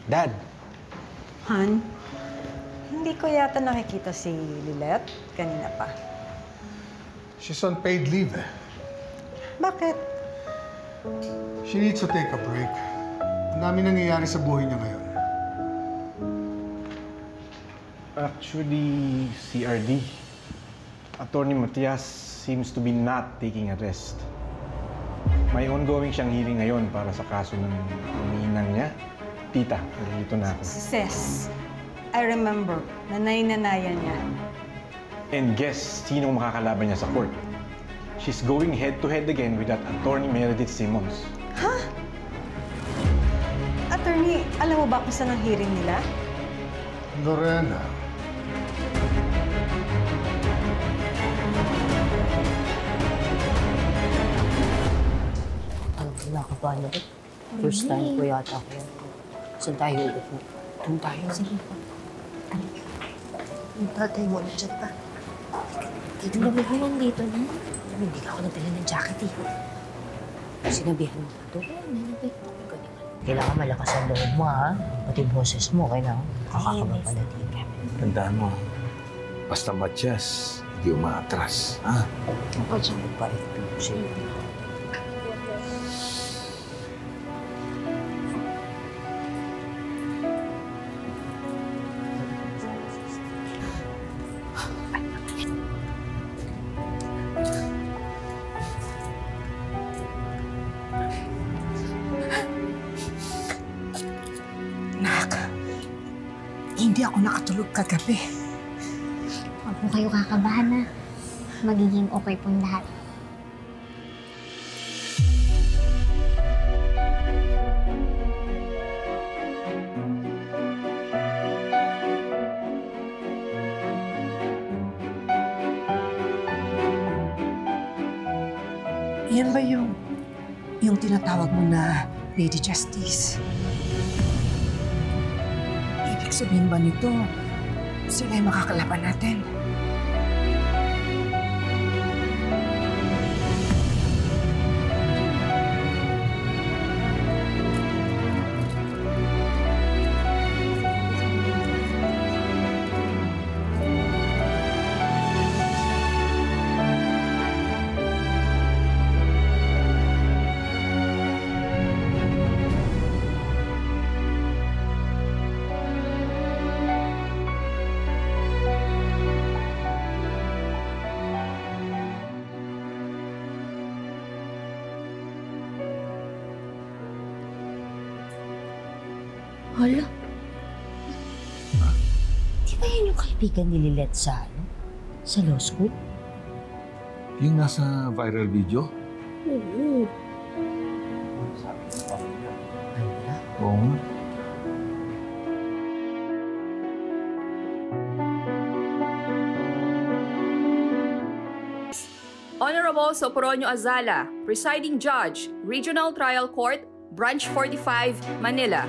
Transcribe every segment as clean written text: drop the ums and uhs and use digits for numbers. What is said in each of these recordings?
Dad! Han, hindi ko yata nakikita si Lilette kanina pa. She's on paid leave eh. Bakit? She needs to take a break. Ang dami nangyayari sa buhay niya ngayon. Actually, CRD, Attorney Matias seems to be not taking a rest. May ongoing siyang hearing ngayon para sa kaso ng umiinang niya. Tita, nandito na ako. Sis, I remember, nanay-nanayan niya. And guess, sino makakalaban niya sa court? She's going head-to-head again with that Attorney Meredith Simmons. Ha? Attorney, alam mo ba kung saan ang hearing nila? Lorena. Nakakabahan ako. First time ko yata ko yan. Saan tayo uupo? Doon tayo. Sige po. Yung tatay mo, nandiyan pa. Dito na ba dito na? Hindi ka ako nagdala ng jacket eh. Sinabihan mo pa ito. Kailangan malakas ang loob mo ha. Pati boses mo, kailangan kakakabapanatid ka. Tandaan mo, basta Matias, hindi umaatras, ha? Ako dyan pa ito. Sige. Hindi ako nakatulog kagabi. Huwag po kayo kakabahan na. Magiging okay pong lahat. Yan ba yung tinatawag mo na Lady Justice? Ibig sabihin ba nito, sila ay makakalaban natin? Hala? Di ba yan yung kaibigan ni Lilette sa law school? Yung nasa viral video? Oo. Hala? Oo nga. Honorable Soporonio Azala, Presiding Judge, Regional Trial Court, Branch 45, Manila.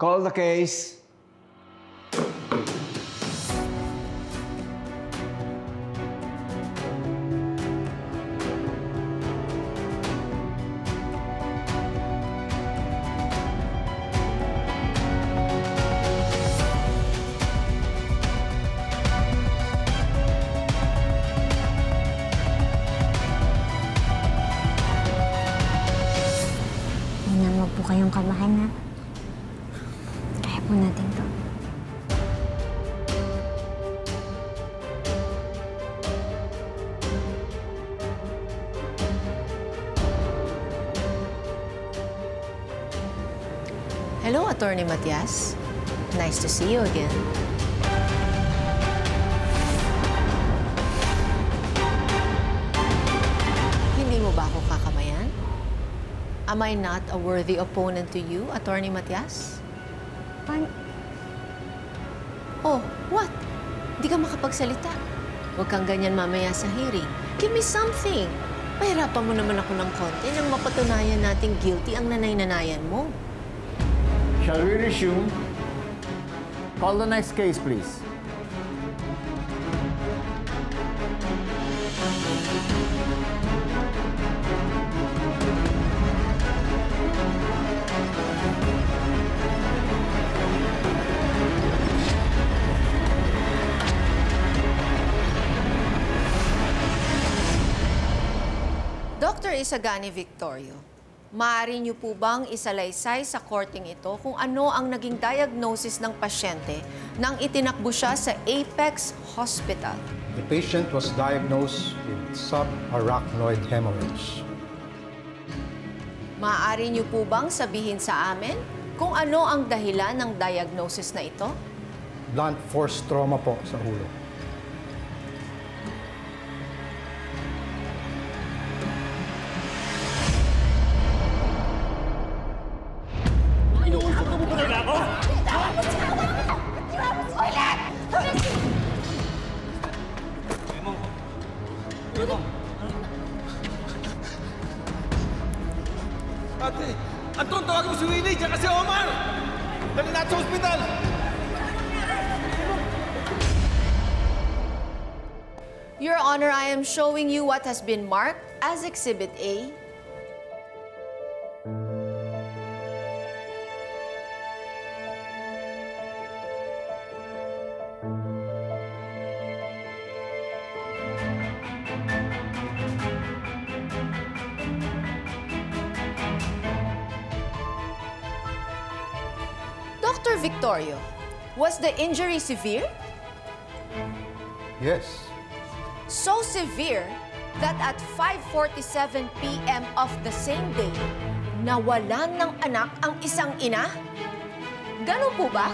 Call the case. Huwag po kayong kabahan, ha? Kaya po natin to. Hello, Attorney Matias. Nice to see you again. Hindi mo ba ako kakamayan? Am I not a worthy opponent to you, Attorney Matias? Oh, what? Di ka makapagsalita. Huwag kang ganyan mamaya sa hearing. Give me something. Pahirapan mo naman ako ng konti nang mapatunayan nating guilty ang nanay-nanayan mo. Shall we resume? Call the next case, please. Isagani Victorio, maaari niyo po bang isalaysay sa korting ito kung ano ang naging diagnosis ng pasyente nang itinakbo siya sa Apex Hospital? The patient was diagnosed with subarachnoid hemorrhage. Maaari niyo po bang sabihin sa amin kung ano ang dahilan ng diagnosis na ito? Blunt force trauma po sa ulo. Ate, Anton, tawagin mo si Winnie, tsaka si Omar! Dali natin sa ospital! Your Honor, I am showing you what has been marked as Exhibit A. Dr. Victorio, was the injury severe? Yes. So severe that at 5:47 p.m. of the same day, nawalan ng anak ang isang ina? Ganun po ba?